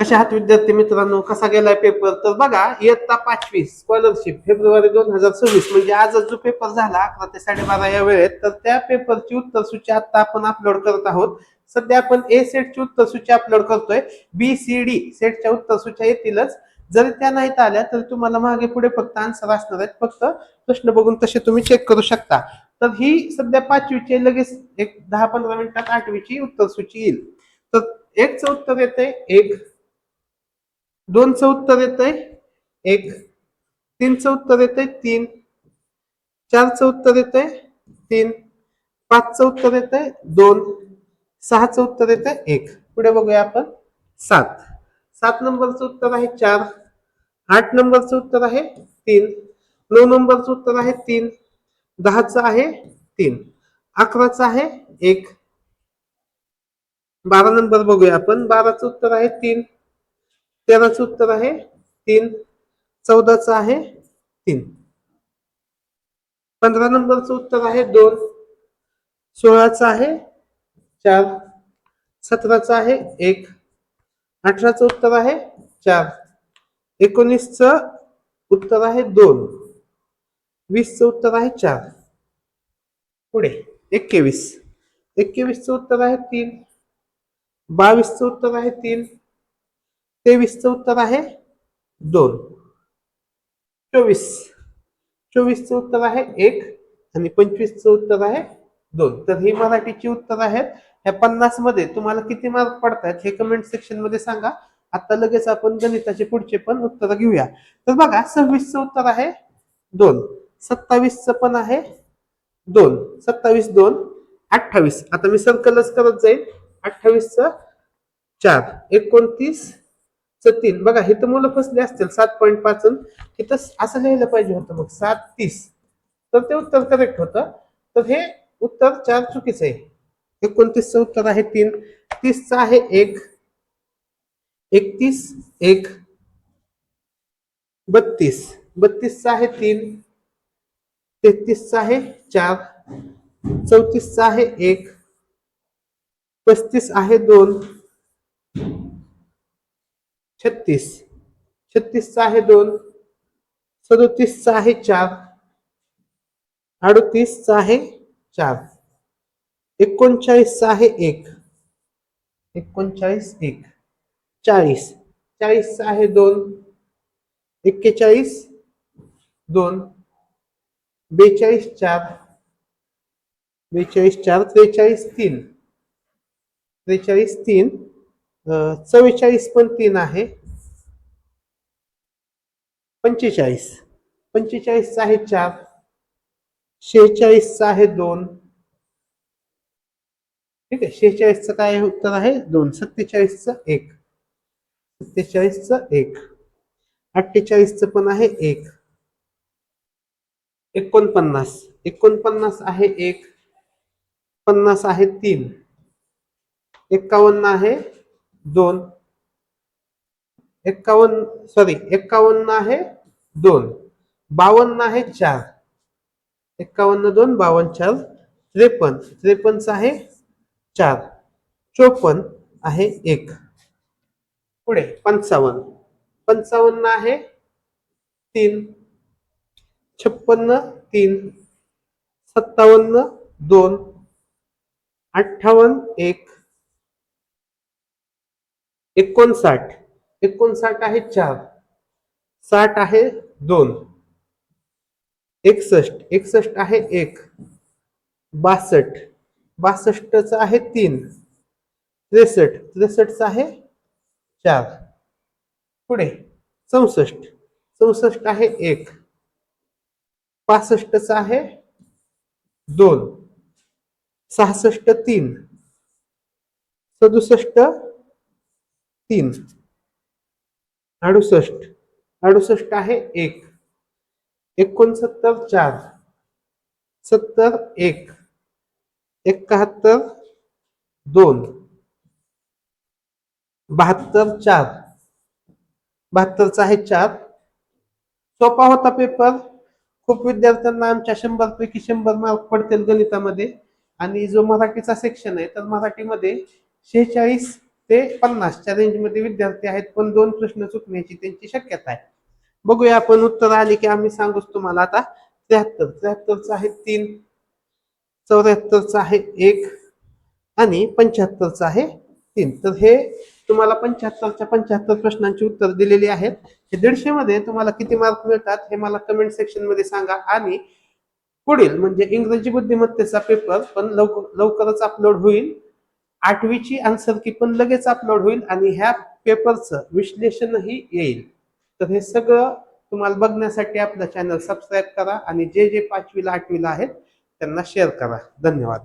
कशा आहात विद्यार्थी मित्रांनो, कसा गेलाय पेपर? तर बघा, इयत्ता 5वी स्कॉलरशिप फेब्रुवारी 2026 म्हणजे आजच जो पेपर झाला 11 ते 12:30 या वेळेत, तर त्या पेपरची उत्तर सूची आता आपण अपलोड करत आहोत. सध्या आपण ए सेटची उत्तर सूची अपलोड करतोय. बी सी डी सेटच्या उत्तर सूच्या येतीलच. जरी त्या नाहीत आल्या तर तुम्हाला मागे पुढे फक्त आन्सर असणार आहेत. फक्त प्रश्न बघून तसे तुम्ही चेक करू शकता. तर ही सध्या 5वीची लगेच एक 10-15 मिनिटात 8वीची उत्तर सूची येईल. तर एकचं उत्तर येते एक, दोनचं उत्तर येतंय एक, तीनचं उत्तर येतंय तीन, चारचं उत्तर येतंय तीन, पाचचं उत्तर येतंय दोन, सहाचं उत्तर येतंय एक. पुढे बघूया आपण सात. 7 नंबरचं उत्तर आहे चार, 8 नंबरचं उत्तर आहे तीन, 9 नंबरचं उत्तर आहे तीन, 10चं आहे तीन, 11चं आहे एक. 12 नंबर बघूया आपण. 12चं उत्तर आहे तीन, 13चं उत्तर आहे तीन, 14चं आहे तीन, 15 नंबरचं उत्तर आहे दोन, 16चं आहे चार, 17चं आहे एक, 18चं उत्तर आहे चार, 19चं उत्तर आहे दोन, 20चं उत्तर आहे चार. पुढे 21. 21चं उत्तर आहे तीन, 22चं उत्तर आहे तीन, 23चं उत्तर आहे दोन, 24चं उत्तर आहे एक आणि 25चं उत्तर आहे दोन. तर ही मराठीची उत्तर आहेत. ह्या 50 मध्ये तुम्हाला किती मार्क पडतात हे कमेंट सेक्शन मध्ये सांगा. आता लगेच आपण गणिताचे पुढचे पण उत्तर घेऊया. तर बघा, 26चं उत्तर आहे दोन, 27चं पण आहे दोन, 27 2, 28. आता मी सर्कलच करत जाईल. 28चं चार, 29चं तीन. बघा, हे तर मुलं फसले असतील. 7.5 इथं असं लिहायला पाहिजे होतं मग 7 30, तर ते उत्तर करेक्ट होतं. तर हे उत्तर चार चुकीचं आहे. 29चं उत्तर आहे तीन, 30चं आहे एक, 31 एक, 32चं आहे तीन, 33चं आहे चार, 34चं आहे एक, 35 आहे दोन, 36चं आहे दोन, 37चं आहे चार, 38चं आहे चार, 39चं आहे एक, 39 एक, 40चं आहे दोन, 41 दोन, 42 चार, 42 चार, 43 तीन, 43 तीन, 44 पण तीन आहे, 45चं आहे चार, 46चं आहे दोन. ठीक आहे, 46चं काय उत्तर आहे दोन, 47चं एक, 47चं एक, 48चं पण आहे एक, 49 आहे एक, 50 आहे तीन, 51 आहे दोन, 51 आहे दोन, 52 आहे चार, 51 2, 52 4, 53चं आहे चार, 54 आहे एक. पुढे 55 आहे तीन, 56 तीन, 57 दोन, 58 एक, 59 आहे चार, 60 आहे दोन, 61 आहे एक, 62चं आहे तीन, 63चं आहे चार. पुढे 64 आहे एक, 65चं आहे दोन, 66 तीन, 67 तीन, 68 आहे एक, 69 चार, 70 एक, 71 दोन, 72 चार, 72चं आहे चार. सोपा होता पेपर. खूप विद्यार्थ्यांना आमच्या 100 पैकी 100 मार्क पडतील गणितामध्ये. आणि जो मराठीचा सेक्शन आहे तर मराठीमध्ये 46 ते 50च्या रेंजमध्ये विद्यार्थी आहेत, पण 2 प्रश्न चुकण्याची त्यांची शक्यता आहे. बघूया आपण उत्तर आली की आम्ही सांगूच तुम्हाला. आता 73चं आहे 3, 74चं आहे 1 आणि 75चं आहे 3. तर हे तुम्हाला 75च्या 75 प्रश्नांची उत्तर दिलेली आहेत. हे 150 मध्ये तुम्हाला किती मार्क मिळतात हे मला कमेंट सेक्शन मध्ये सांगा. आणि पुढील म्हणजे इंग्रजी बुद्धिमत्तेचा पेपर पण लवकरच अपलोड होईल. 8वीची आन्सर की पण लगेच अपलोड होईल आणि ह्या पेपरचं विश्लेषणही येईल. तर हे सगळं तुम्हाला बघण्यासाठी आपलं चॅनल सबस्क्राईब करा आणि जे 5वीला 8वीला आहेत त्यांना शेअर करा. धन्यवाद.